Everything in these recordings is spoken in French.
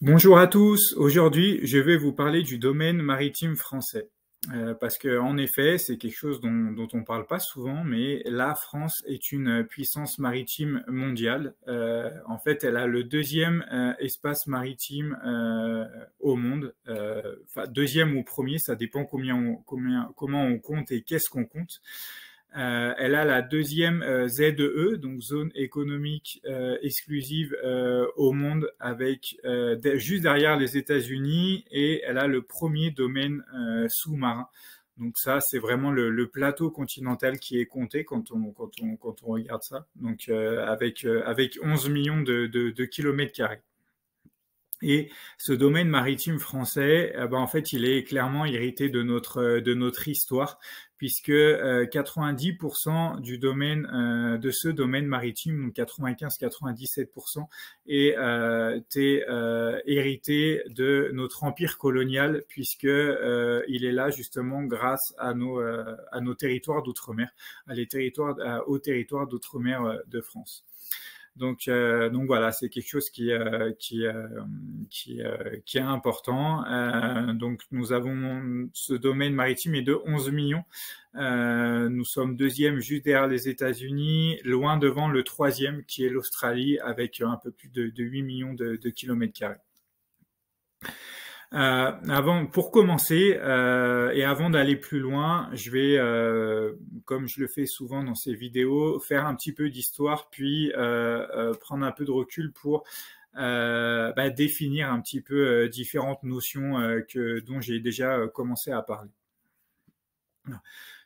Bonjour à tous. Aujourd'hui, je vais vous parler du domaine maritime français. Parce que, en effet, c'est quelque chose dont on parle pas souvent, mais la France est une puissance maritime mondiale. En fait, elle a le deuxième espace maritime au monde. Enfin, deuxième ou premier, ça dépend comment on compte et qu'est-ce qu'on compte. Elle a la deuxième ZEE, donc zone économique exclusive au monde, avec juste derrière les États-Unis, et elle a le premier domaine sous-marin. Donc ça, c'est vraiment le plateau continental qui est compté quand on regarde ça. Donc avec 11 millions de kilomètres carrés. Et ce domaine maritime français, en fait, il est clairement hérité de notre histoire, puisque 90% du domaine de ce domaine maritime, donc 95-97%, est hérité de notre empire colonial, puisque il est là justement grâce à nos territoires d'outre-mer, aux territoires d'outre-mer de France. Donc voilà, c'est quelque chose qui est important. Donc nous avons ce domaine maritime est de 11 millions. Nous sommes deuxième juste derrière les États-Unis, loin devant le troisième qui est l'Australie avec un peu plus de 8 millions de kilomètres carrés. Pour commencer et avant d'aller plus loin, je vais, comme je le fais souvent dans ces vidéos, faire un petit peu d'histoire, puis prendre un peu de recul pour définir un petit peu différentes notions dont j'ai déjà commencé à parler. Il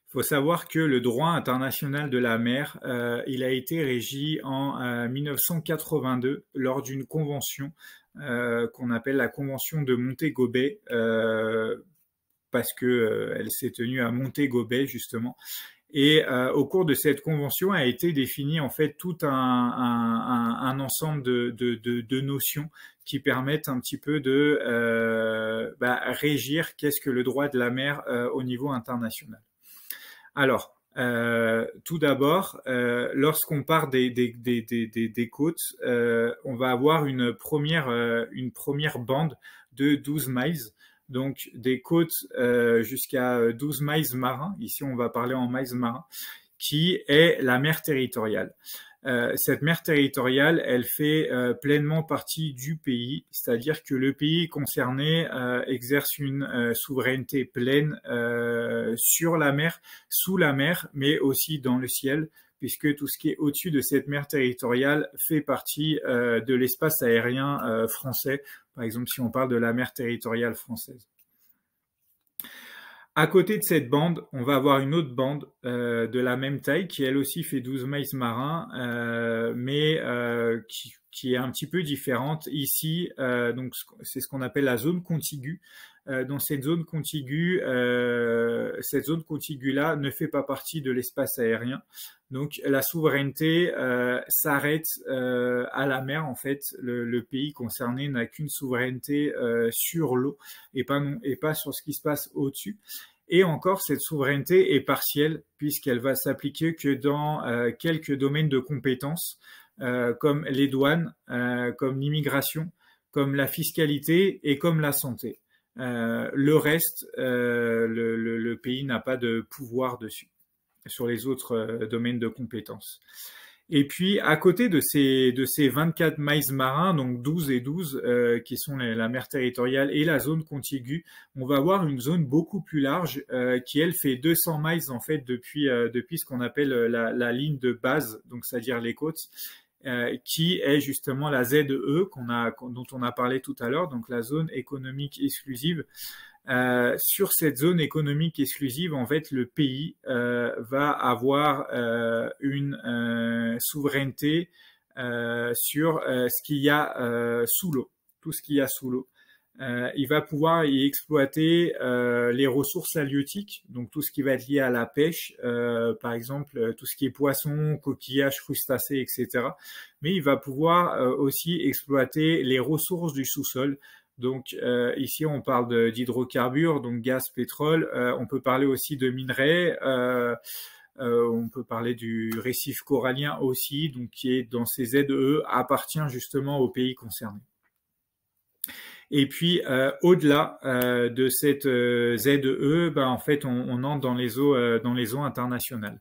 faut savoir que le droit international de la mer, il a été régi en 1982 lors d'une convention qu'on appelle la convention de Montego Bay, parce que elle s'est tenue à Montego Bay justement. Et au cours de cette convention a été défini en fait tout un ensemble de notions qui permettent un petit peu de régir qu'est-ce que le droit de la mer au niveau international. Alors, tout d'abord, lorsqu'on part des côtes, on va avoir une première bande de 12 miles, donc des côtes jusqu'à 12 miles marins. Ici, on va parler en miles marins, qui est la mer territoriale. Cette mer territoriale, elle fait pleinement partie du pays, c'est-à-dire que le pays concerné exerce une souveraineté pleine sur la mer, sous la mer, mais aussi dans le ciel, puisque tout ce qui est au-dessus de cette mer territoriale fait partie de l'espace aérien français, par exemple si on parle de la mer territoriale française. À côté de cette bande, on va avoir une autre bande de la même taille qui elle aussi fait 12 miles marins, mais qui est un petit peu différente. Ici, donc c'est ce qu'on appelle la zone contiguë. Dans cette zone contiguë là ne fait pas partie de l'espace aérien. Donc la souveraineté s'arrête à la mer. En fait, le pays concerné n'a qu'une souveraineté sur l'eau et pas sur ce qui se passe au-dessus. Et encore, cette souveraineté est partielle puisqu'elle va s'appliquer que dans quelques domaines de compétences, comme les douanes, comme l'immigration, comme la fiscalité et comme la santé. Le reste, le pays n'a pas de pouvoir dessus, sur les autres domaines de compétences. Et puis, à côté de ces 24 miles marins, donc 12 et 12, qui sont la mer territoriale et la zone contiguë, on va avoir une zone beaucoup plus large qui, elle, fait 200 miles, en fait, depuis ce qu'on appelle la ligne de base, donc c'est-à-dire les côtes, qui est justement la ZEE dont on a parlé tout à l'heure, donc la zone économique exclusive. Sur cette zone économique exclusive, en fait, le pays va avoir une souveraineté sur ce qu'il y a sous l'eau, tout ce qu'il y a sous l'eau. Il va pouvoir y exploiter les ressources halieutiques, donc tout ce qui va être lié à la pêche, par exemple tout ce qui est poissons, coquillages, crustacés, etc. Mais il va pouvoir aussi exploiter les ressources du sous-sol. Donc ici on parle d'hydrocarbures, donc gaz, pétrole. On peut parler aussi de minerais. On peut parler du récif corallien aussi, donc qui est dans ces ZEE, appartient justement aux pays concernés. Et puis au-delà de cette ZE, ben, en fait, on entre dans les eaux internationales.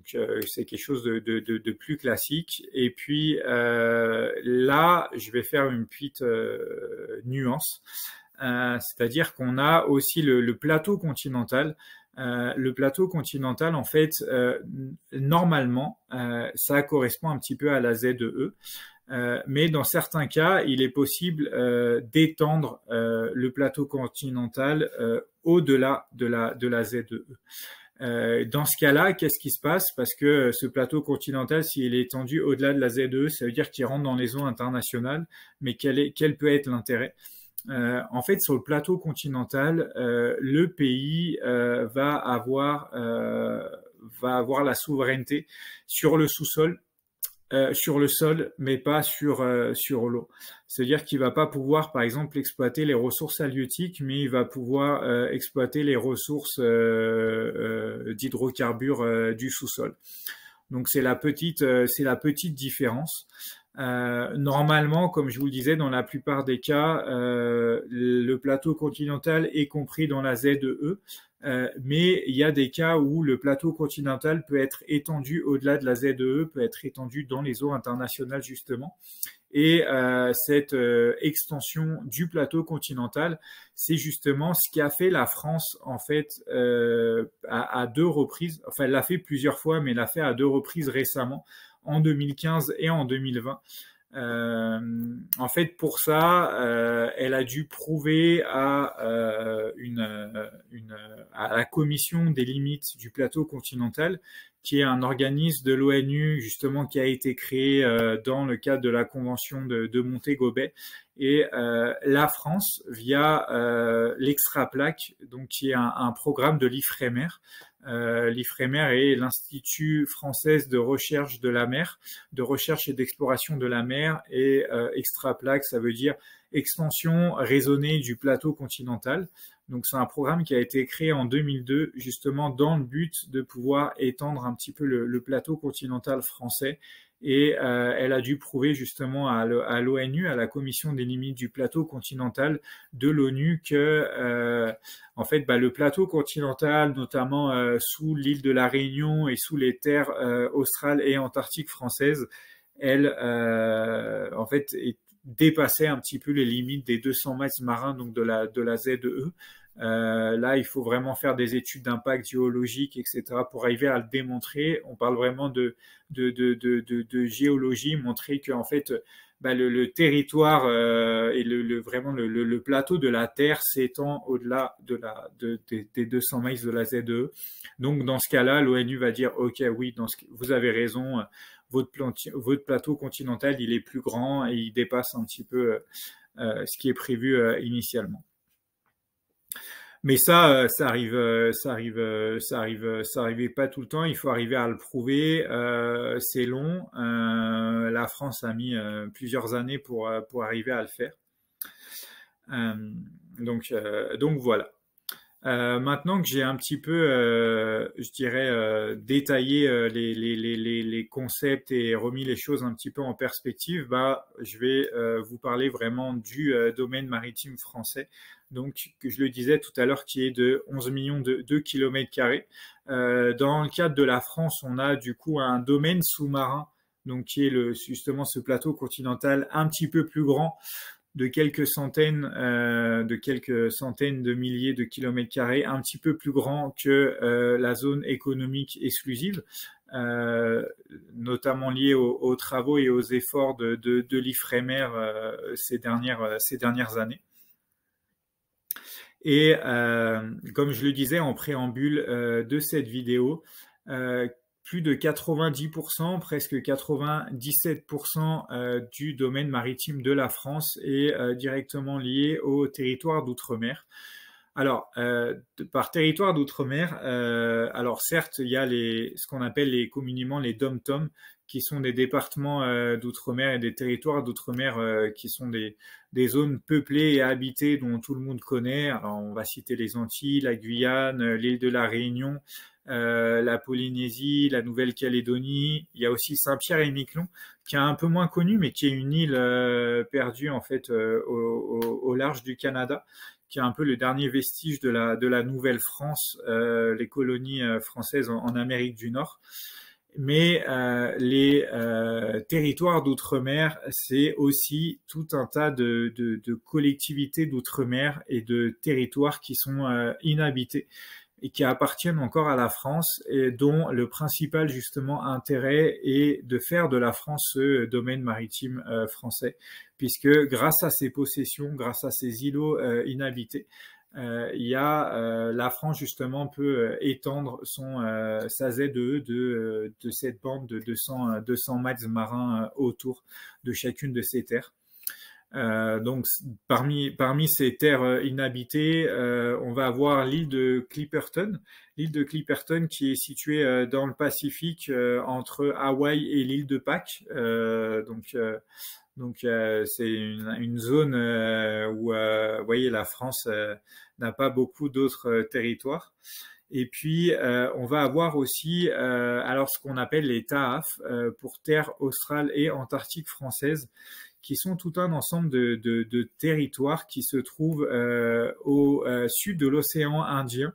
C'est quelque chose de plus classique. Et puis là, je vais faire une petite nuance. C'est-à-dire qu'on a aussi le plateau continental. Le plateau continental, en fait, normalement, ça correspond un petit peu à la ZEE. Mais dans certains cas, il est possible d'étendre le plateau continental au-delà de la ZEE. Dans ce cas-là, qu'est-ce qui se passe? Parce que ce plateau continental, s'il est étendu au-delà de la ZEE, ça veut dire qu'il rentre dans les eaux internationales. Mais quel peut être l'intérêt? En fait, sur le plateau continental, le pays va avoir la souveraineté sur le sous-sol, sur le sol, mais pas sur l'eau. C'est-à-dire qu'il va pas pouvoir, par exemple, exploiter les ressources halieutiques, mais il va pouvoir exploiter les ressources d'hydrocarbures du sous-sol. Donc c'est la petite différence. Normalement, comme je vous le disais, dans la plupart des cas, le plateau continental est compris dans la ZEE, mais il y a des cas où le plateau continental peut être étendu au-delà de la ZEE, peut être étendu dans les eaux internationales justement. Et cette extension du plateau continental, c'est justement ce qui a fait la France en fait à deux reprises. Enfin, elle l'a fait plusieurs fois, mais elle l'a fait à deux reprises récemment, en 2015 et en 2020. En fait, pour ça, elle a dû prouver à la Commission des limites du plateau continental, qui est un organisme de l'ONU justement qui a été créé dans le cadre de la convention de Montego Bay. Et la France, via l'Extraplaque, donc qui est un programme de l'IFREMER. L'IFREMER est l'Institut français de recherche de la mer, de recherche et d'exploration de la mer, et Extraplaque, ça veut dire extension raisonnée du plateau continental. Donc c'est un programme qui a été créé en 2002 justement dans le but de pouvoir étendre un petit peu le plateau continental français. Et elle a dû prouver justement à l'ONU, à la Commission des limites du plateau continental de l'ONU, que en fait, le plateau continental, notamment sous l'île de la Réunion et sous les terres australes et antarctiques françaises, elle en fait dépassait un petit peu les limites des 200 mètres marins, donc de la ZEE. Là, il faut vraiment faire des études d'impact géologique, etc., pour arriver à le démontrer. On parle vraiment de géologie, montrer que en fait, le territoire et vraiment le plateau de la Terre s'étend au-delà des 200 miles de la ZEE. Donc, dans ce cas-là, l'ONU va dire, OK, oui, vous avez raison, votre plateau continental, il est plus grand et il dépasse un petit peu ce qui est prévu initialement. Mais ça arrivait pas tout le temps. Il faut arriver à le prouver. C'est long. La France a mis plusieurs années pour arriver à le faire. Donc voilà. Maintenant que j'ai un petit peu, je dirais, détaillé les concepts et remis les choses un petit peu en perspective, je vais vous parler vraiment du domaine maritime français. Donc, que je le disais tout à l'heure, qui est de 11 millions de kilomètres carrés. Dans le cadre de la France, on a du coup un domaine sous-marin, donc qui est justement ce plateau continental un petit peu plus grand, de quelques centaines de milliers de kilomètres carrés, un petit peu plus grand que la zone économique exclusive, notamment lié aux travaux et aux efforts de l'IFREMER ces dernières années. Et comme je le disais en préambule de cette vidéo, plus de 90%, presque 97% du domaine maritime de la France est directement lié au territoire d'outre-mer. Alors, par territoire d'outre-mer, alors certes, il y a ce qu'on appelle communément les DOM-TOM, qui sont des départements d'outre-mer et des territoires d'outre-mer qui sont des zones peuplées et habitées dont tout le monde connaît. Alors, on va citer les Antilles, la Guyane, l'île de la Réunion, la Polynésie, la Nouvelle-Calédonie. Il y a aussi Saint-Pierre-et-Miquelon, qui est un peu moins connu, mais qui est une île perdue en fait au large du Canada, qui est un peu le dernier vestige de la Nouvelle-France, les colonies françaises en Amérique du Nord. Mais les territoires d'outre-mer, c'est aussi tout un tas de collectivités d'outre-mer et de territoires qui sont inhabités et qui appartiennent encore à la France et dont le principal justement intérêt est de faire de la France ce domaine maritime français, puisque grâce à ses possessions, grâce à ces îlots inhabités, la France justement peut étendre sa ZE de cette bande de 200 miles marins autour de chacune de ces terres. Donc parmi ces terres inhabitées, on va avoir l'île de Clipperton. L'île de Clipperton qui est située dans le Pacifique entre Hawaï et l'île de Pâques. Donc c'est une zone où vous voyez la France n'a pas beaucoup d'autres territoires. Et puis on va avoir aussi alors ce qu'on appelle les TAAF pour terres australes et antarctiques françaises, qui sont tout un ensemble de territoires qui se trouvent au sud de l'océan Indien,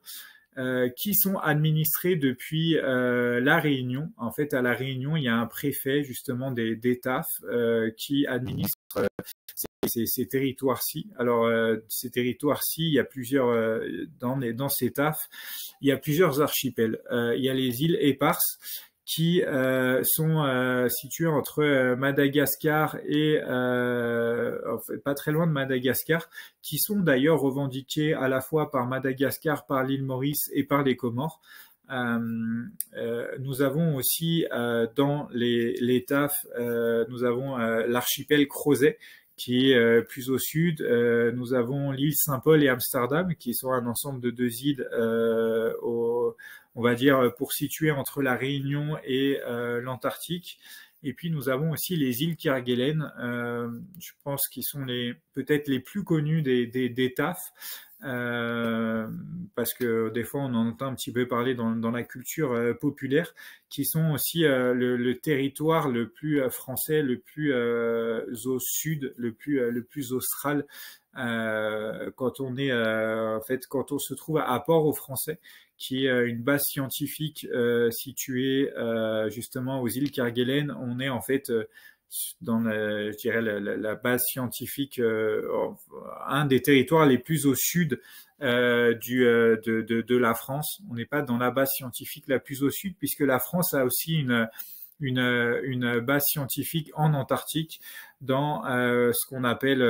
qui sont administrés depuis La Réunion. En fait, à La Réunion, il y a un préfet justement des TAAF qui administre ces territoires-ci. Alors, ces territoires-ci, il y a plusieurs dans ces TAAF, il y a plusieurs archipels. Il y a les îles Éparses qui sont situées entre Madagascar et en fait, pas très loin de Madagascar, qui sont d'ailleurs revendiquées à la fois par Madagascar, par l'île Maurice et par les Comores. Nous avons aussi dans les TAAF, nous avons l'archipel Crozet, qui est plus au sud. Nous avons l'île Saint-Paul et Amsterdam, qui sont un ensemble de deux îles on va dire, pour situer entre la Réunion et l'Antarctique. Et puis nous avons aussi les îles Kerguelen, je pense qu'ils sont peut-être les plus connus des TAAF, parce que des fois on en entend un petit peu parler dans la culture populaire, qui sont aussi le territoire le plus français, le plus au sud, le plus austral. Quand on est en fait quand on se trouve à Port-au-Français, qui est une base scientifique située justement aux îles Kerguelen. On est en fait dans je dirais la base scientifique, un des territoires les plus au sud de la France. On n'est pas dans la base scientifique la plus au sud, puisque la France a aussi une base scientifique en Antarctique, dans ce qu'on appelle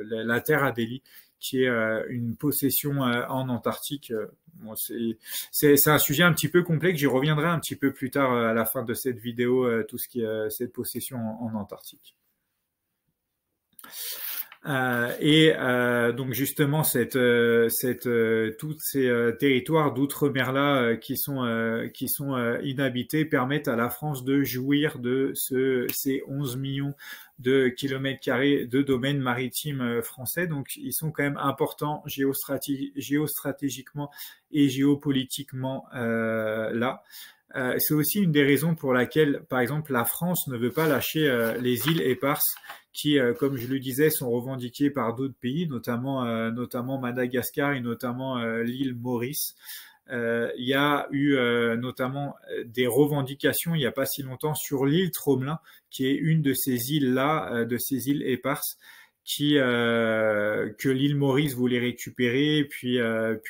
la Terre Adélie, qui est une possession en Antarctique. Bon, c'est un sujet un petit peu complexe, j'y reviendrai un petit peu plus tard à la fin de cette vidéo, tout ce qui est cette possession en Antarctique. Donc justement tous ces territoires d'outre-mer là qui sont inhabités permettent à la France de jouir de ces 11 millions de kilomètres carrés de domaines maritimes français. Donc ils sont quand même importants géostratégiquement et géopolitiquement là. C'est aussi une des raisons pour laquelle, par exemple, la France ne veut pas lâcher les îles Éparses, qui, comme je le disais, sont revendiquées par d'autres pays, notamment Madagascar et notamment l'île Maurice. Il y a eu notamment des revendications il n'y a pas si longtemps sur l'île Tromelin, qui est une de ces îles-là, de ces îles Éparses, que l'île Maurice voulait récupérer, puis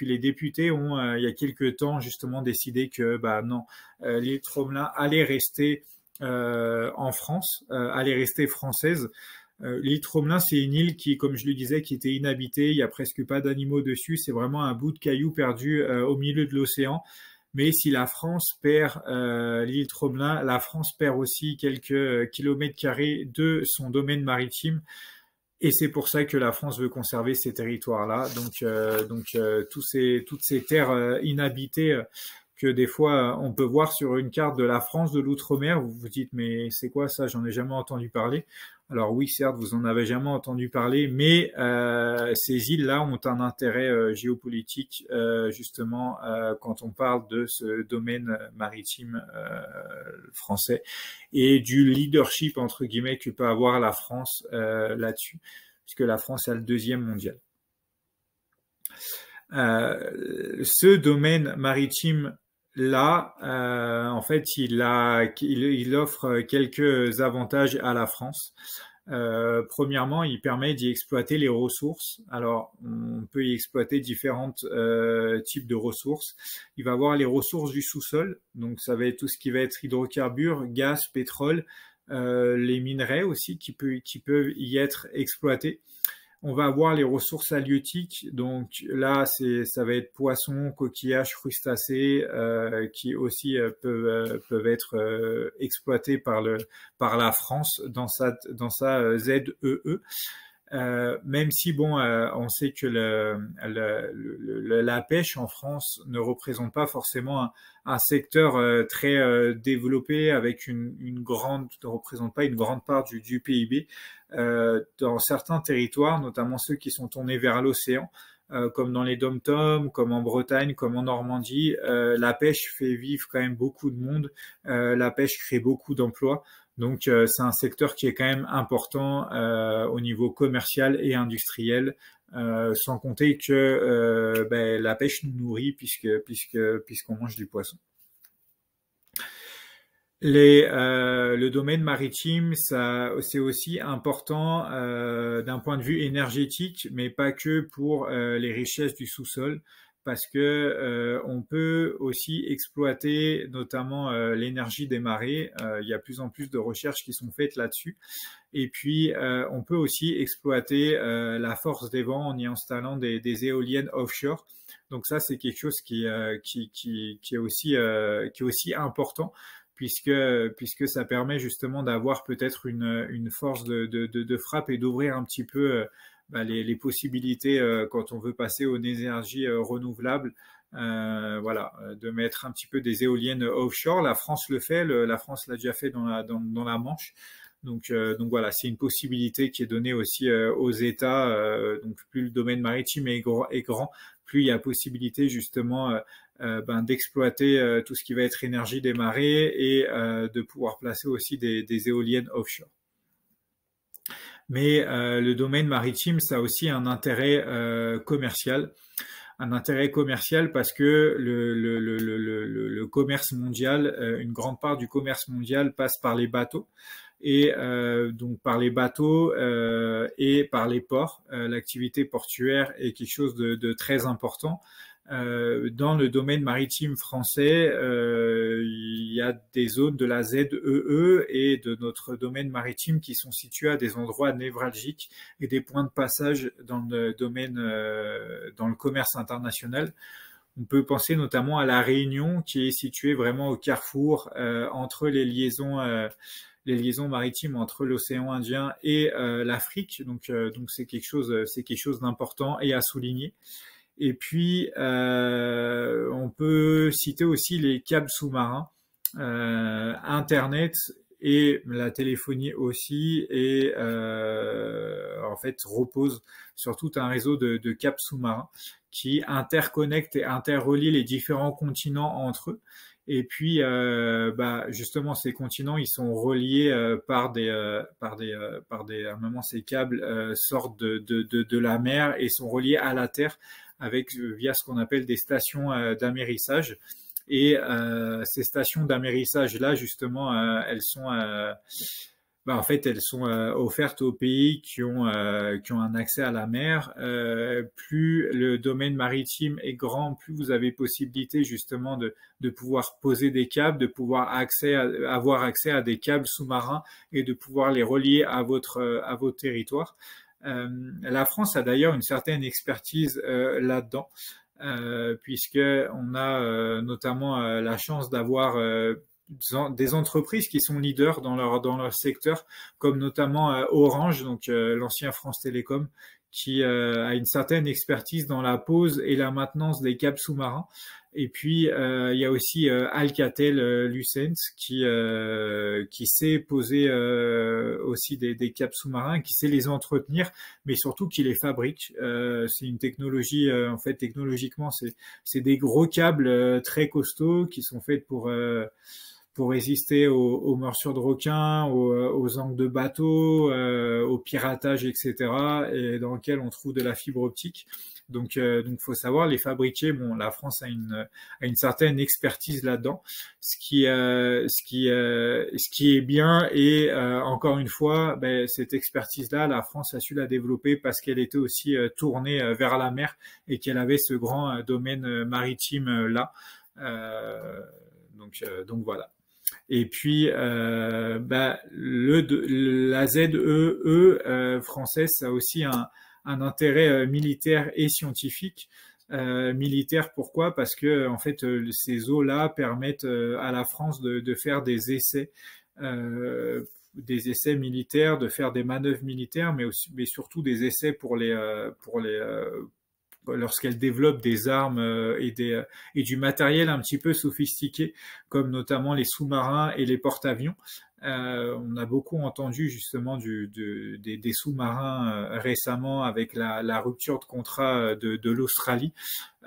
les députés ont il y a quelques temps justement décidé que non, l'île Tromelin allait rester en France, allait rester française. L'île Tromelin, c'est une île qui, comme je le disais, qui était inhabitée, il y a presque pas d'animaux dessus, c'est vraiment un bout de caillou perdu au milieu de l'océan. Mais si la France perd l'île Tromelin, la France perd aussi quelques kilomètres carrés de son domaine maritime. Et c'est pour ça que la France veut conserver ces territoires-là. Donc toutes ces terres inhabitées que des fois on peut voir sur une carte de la France de l'outre-mer, vous vous dites mais c'est quoi ça? J'en ai jamais entendu parler. Alors oui, certes, vous en avez jamais entendu parler, mais ces îles-là ont un intérêt géopolitique justement quand on parle de ce domaine maritime français et du leadership entre guillemets que peut avoir la France là-dessus, puisque la France a le deuxième mondial. Ce domaine maritime là, en fait, il offre quelques avantages à la France. Premièrement, il permet d'y exploiter les ressources. Alors, on peut y exploiter différents types de ressources. Il va avoir les ressources du sous-sol, donc ça va être tout ce qui va être hydrocarbures, gaz, pétrole, les minerais aussi qui peuvent y être exploités. On va avoir les ressources halieutiques, donc là ça va être poissons, coquillages, crustacés qui aussi peuvent être exploités par la France dans sa ZEE. Même si bon, on sait que la pêche en France ne représente pas forcément un secteur très développé avec ne représente pas une grande part du PIB. Dans certains territoires, notamment ceux qui sont tournés vers l'océan, comme dans les dom-toms, comme en Bretagne, comme en Normandie, la pêche fait vivre quand même beaucoup de monde. La pêche crée beaucoup d'emplois. Donc c'est un secteur qui est quand même important au niveau commercial et industriel, sans compter que la pêche nous nourrit puisqu'on mange du poisson. Le domaine maritime, c'est aussi important d'un point de vue énergétique, mais pas que pour les richesses du sous-sol, parce que on peut aussi exploiter notamment l'énergie des marées. Il y a de plus en plus de recherches qui sont faites là-dessus. Et puis, on peut aussi exploiter la force des vents en y installant des éoliennes offshore. Donc ça, c'est quelque chose qui est aussi important, puisque ça permet justement d'avoir peut-être une force de frappe et d'ouvrir un petit peu les possibilités quand on veut passer aux énergies renouvelables. Voilà, de mettre un petit peu des éoliennes offshore. La France le fait, la France l'a déjà fait dans la Manche. Donc voilà, c'est une possibilité qui est donnée aussi aux États. Donc plus le domaine maritime est grand, plus il y a possibilité justement d'exploiter tout ce qui va être énergie des marées et de pouvoir placer aussi des éoliennes offshore. Mais le domaine maritime, ça a aussi un intérêt commercial. Un intérêt commercial parce que le commerce mondial, une grande part du commerce mondial passe par les bateaux. Et donc par les bateaux et par les ports. L'activité portuaire est quelque chose de très important. Dans le domaine maritime français, il y a des zones de la ZEE et de notre domaine maritime qui sont situés à des endroits névralgiques et des points de passage dans le domaine, dans le commerce international. On peut penser notamment à la Réunion qui est située vraiment au carrefour entre les liaisons maritimes entre l'océan Indien et l'Afrique. Donc c'est quelque chose d'important et à souligner. Et puis, on peut citer aussi les câbles sous-marins, Internet et la téléphonie aussi, et en fait repose sur tout un réseau de câbles sous-marins qui interconnectent et interrelient les différents continents entre eux. Et puis, justement, ces continents, ils sont reliés par à un moment, ces câbles sortent de la mer et sont reliés à la terre via ce qu'on appelle des stations d'amérissage. Et ces stations d'amérissage là, justement, elles sont offertes aux pays qui ont un accès à la mer. Plus le domaine maritime est grand, plus vous avez possibilité justement de pouvoir poser des câbles, de pouvoir avoir accès à des câbles sous-marins et de pouvoir les relier à votre territoire. La France a d'ailleurs une certaine expertise là-dedans, puisque on a notamment la chance d'avoir des entreprises qui sont leaders dans leur secteur, comme notamment Orange, donc l'ancien France Télécom, qui a une certaine expertise dans la pose et la maintenance des câbles sous-marins. Et puis il y a aussi Alcatel-Lucent qui sait poser aussi des câbles sous-marins, qui sait les entretenir, mais surtout qui les fabrique. C'est une technologie, en fait, technologiquement, c'est des gros câbles très costauds qui sont faits pour résister aux morsures de requins, aux angles de bateaux, au piratage, etc. Et dans lequel on trouve de la fibre optique. Donc, faut savoir les fabriquer. Bon, la France a une certaine expertise là-dedans, ce qui est bien. Et encore une fois, ben, cette expertise-là, la France a su la développer parce qu'elle était aussi tournée vers la mer et qu'elle avait ce grand domaine maritime là. Donc voilà. Et puis, bah, la ZEE française, ça a aussi un intérêt militaire et scientifique. Militaire, pourquoi? Parce que en fait, ces eaux-là permettent à la France de faire des essais militaires, de faire des manœuvres militaires, mais surtout des essais lorsqu'elle développe des armes et du matériel un petit peu sophistiqué, comme notamment les sous-marins et les porte-avions. On a beaucoup entendu justement des sous-marins récemment avec la rupture de contrat de l'Australie.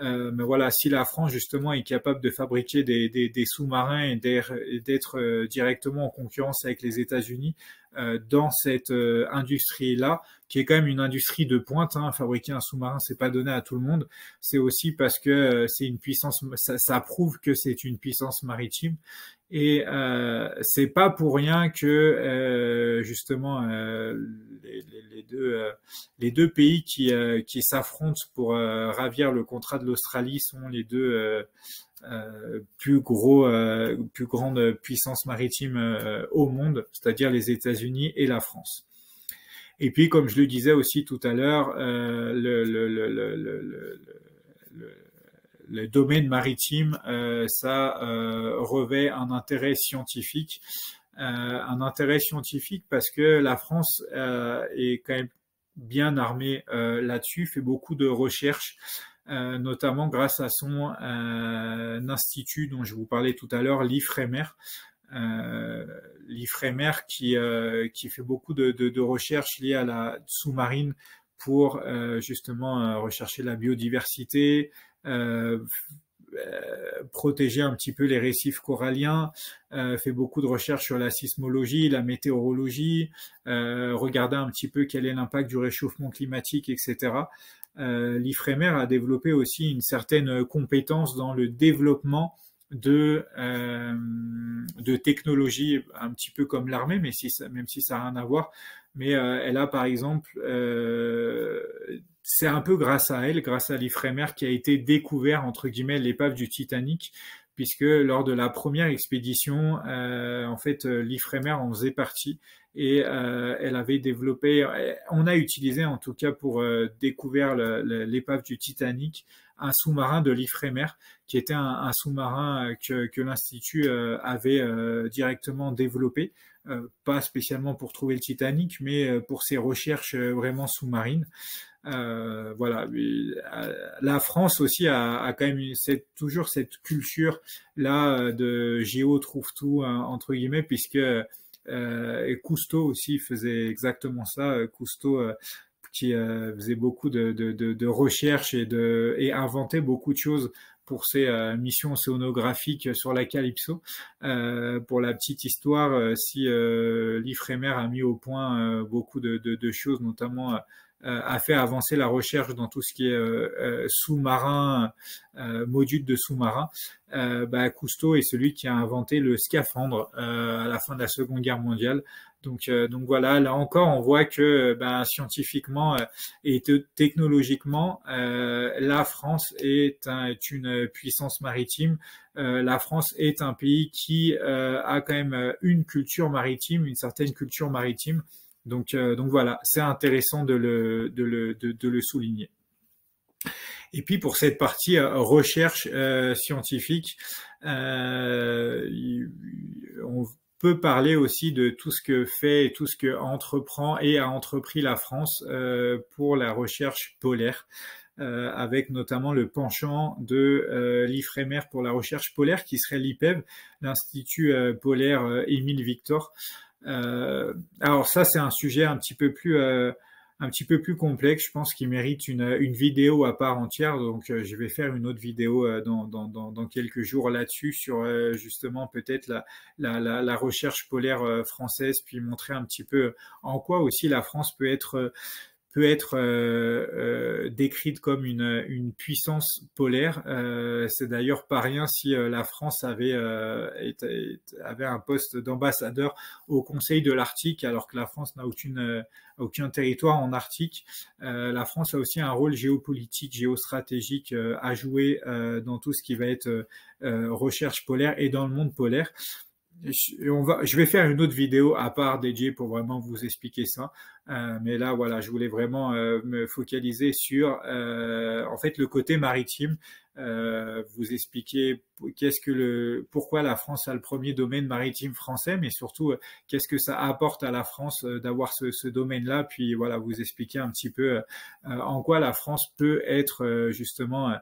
Mais voilà, si la France justement est capable de fabriquer des sous-marins et d'être directement en concurrence avec les États-Unis dans cette industrie-là, qui est quand même une industrie de pointe, hein, fabriquer un sous-marin, c'est pas donné à tout le monde. C'est aussi parce que c'est une puissance, ça prouve que c'est une puissance maritime. Et c'est pas pour rien que justement les deux pays qui s'affrontent pour ravir le contrat de l'Australie sont les deux plus grandes puissances maritimes au monde, c'est-à-dire les États-Unis et la France. Et puis, comme je le disais aussi tout à l'heure, le domaine maritime, ça revêt un intérêt scientifique parce que la France est quand même bien armée là-dessus, fait beaucoup de recherches, notamment grâce à son institut dont je vous parlais tout à l'heure, l'IFREMER. L'IFREMER qui fait beaucoup de recherches liées à la sous-marine pour justement rechercher la biodiversité, protéger un petit peu les récifs coralliens, fait beaucoup de recherches sur la sismologie, la météorologie, regarder un petit peu quel est l'impact du réchauffement climatique, etc. L'IFREMER a développé aussi une certaine compétence dans le développement de technologies, un petit peu comme l'armée, même si ça n'a rien à voir. Mais elle a par exemple, c'est un peu grâce à l'IFREMER, qui a été découvert entre guillemets l'épave du Titanic, puisque lors de la première expédition, en fait, l'IFREMER en faisait partie et elle avait développé, on a utilisé en tout cas pour découvrir l'épave du Titanic, un sous-marin de l'IFREMER, qui était un sous-marin que l'Institut avait directement développé, pas spécialement pour trouver le Titanic, mais pour ses recherches vraiment sous-marines. Voilà, la France aussi a quand même toujours cette culture là de Géo trouve tout, hein, entre guillemets, puisque Cousteau aussi faisait exactement ça. Cousteau qui faisait beaucoup de recherches et inventait beaucoup de choses pour ses missions océanographiques sur la Calypso. Pour la petite histoire, si l'IFREMER a mis au point beaucoup de choses, notamment a fait avancer la recherche dans tout ce qui est sous-marin, module de sous-marin. Cousteau est celui qui a inventé le scaphandre à la fin de la Seconde Guerre mondiale. Donc voilà, là encore, on voit que scientifiquement et technologiquement, la France est une puissance maritime. La France est un pays qui a quand même une culture maritime, une certaine culture maritime. Donc voilà, c'est intéressant de le souligner. Et puis pour cette partie recherche scientifique, on peut parler aussi de tout ce que fait et tout ce que entreprend et a entrepris la France pour la recherche polaire. avec notamment le penchant de l'IFREMER pour la recherche polaire, qui serait l'IPEV, l'Institut polaire Émile Victor. Alors ça, c'est un sujet un petit peu plus complexe, je pense qu'il mérite une vidéo à part entière. Donc, je vais faire une autre vidéo dans quelques jours là-dessus sur justement peut-être la recherche polaire française, puis montrer un petit peu en quoi aussi la France peut être décrite comme une puissance polaire. C'est d'ailleurs pas rien si la France avait un poste d'ambassadeur au Conseil de l'Arctique, alors que la France n'a aucun territoire en Arctique. La France a aussi un rôle géopolitique, géostratégique à jouer dans tout ce qui va être recherche polaire et dans le monde polaire. Je vais faire une autre vidéo à part dédiée pour vraiment vous expliquer ça. Mais là, voilà, je voulais vraiment me focaliser sur en fait le côté maritime, vous expliquer pourquoi la France a le premier domaine maritime français, mais surtout qu'est-ce que ça apporte à la France d'avoir ce domaine-là, puis voilà, vous expliquer un petit peu en quoi la France peut être justement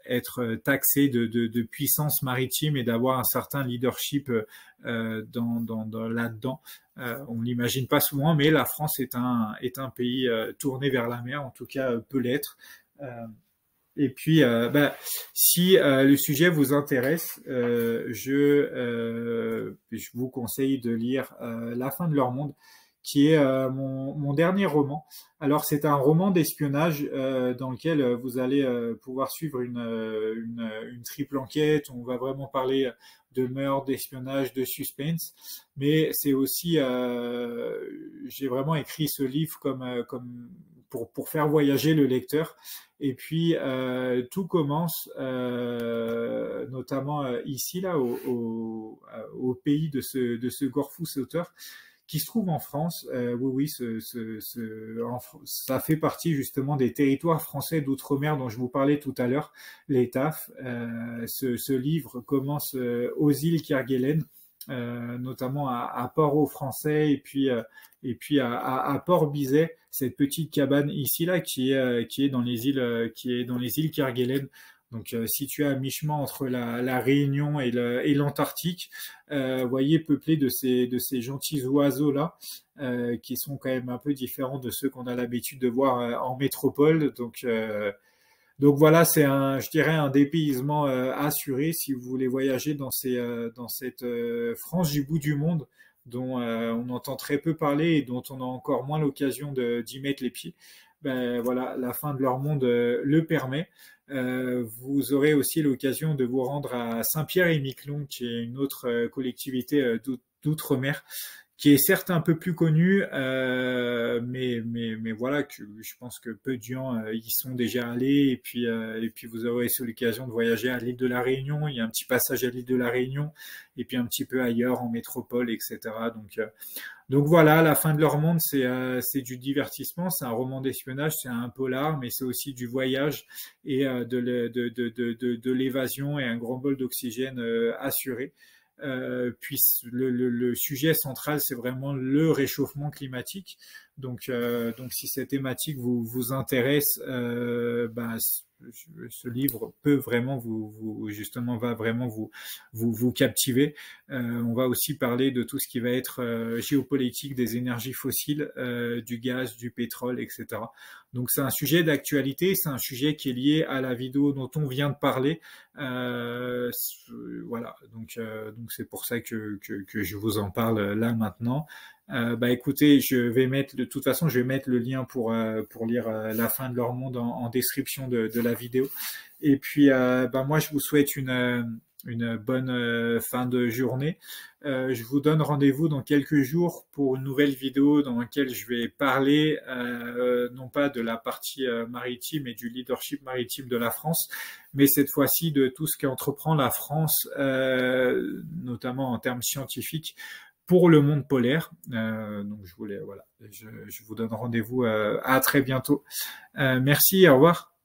être taxée de puissance maritime et d'avoir un certain leadership là-dedans. On l'imagine pas souvent, mais la France est un pays tourné vers la mer, en tout cas peut l'être. Et puis, si le sujet vous intéresse, je vous conseille de lire La fin de leur monde, qui est mon dernier roman. Alors, c'est un roman d'espionnage dans lequel vous allez pouvoir suivre une triple enquête. On va vraiment parler de meurtre, d'espionnage, de suspense. Mais c'est aussi, j'ai vraiment écrit ce livre comme pour faire voyager le lecteur. Et puis, tout commence notamment ici, là, au pays de ce Gorfous auteur, qui se trouve en France. Oui, ça fait partie justement des territoires français d'outre-mer dont je vous parlais tout à l'heure, les TAF. Ce livre commence aux îles Kerguelen, notamment à Port-au-Français, et puis à Port-Bizet, cette petite cabane ici là qui est dans les îles Kerguelen. Donc situé à mi-chemin entre la Réunion et l'Antarctique, voyez, peuplé de ces gentils oiseaux là, qui sont quand même un peu différents de ceux qu'on a l'habitude de voir en métropole. Donc voilà, c'est je dirais un dépaysement assuré si vous voulez voyager dans cette France du bout du monde dont on entend très peu parler et dont on a encore moins l'occasion d'y mettre les pieds. Ben voilà, la fin de leur monde le permet. Vous aurez aussi l'occasion de vous rendre à Saint-Pierre-et-Miquelon, qui est une autre collectivité d'outre-mer, qui est certes un peu plus connue, mais voilà, que je pense que peu de gens y sont déjà allés. Et puis vous aurez aussi l'occasion de voyager à l'île de la Réunion. Il y a un petit passage à l'île de la Réunion, et puis un petit peu ailleurs en métropole, etc. Donc voilà, La fin de leur monde, c'est du divertissement, c'est un roman d'espionnage, c'est un polar, mais c'est aussi du voyage et de l'évasion et un grand bol d'oxygène assuré. Puis le sujet central, c'est vraiment le réchauffement climatique. Donc si cette thématique vous intéresse, ce livre peut vraiment va vraiment vous captiver. On va aussi parler de tout ce qui va être géopolitique des énergies fossiles, du gaz, du pétrole, etc. Donc c'est un sujet d'actualité, c'est un sujet qui est lié à la vidéo dont on vient de parler. Voilà, donc c'est pour ça que je vous en parle là maintenant. Écoutez, de toute façon, je vais mettre le lien pour lire La fin de leur monde en description de la vidéo. Et puis, moi, je vous souhaite une bonne fin de journée. Je vous donne rendez-vous dans quelques jours pour une nouvelle vidéo dans laquelle je vais parler non pas de la partie maritime et du leadership maritime de la France, mais cette fois-ci de tout ce qu'entreprend la France, notamment en termes scientifiques, pour le monde polaire. Donc je vous donne rendez-vous à très bientôt. Merci, au revoir.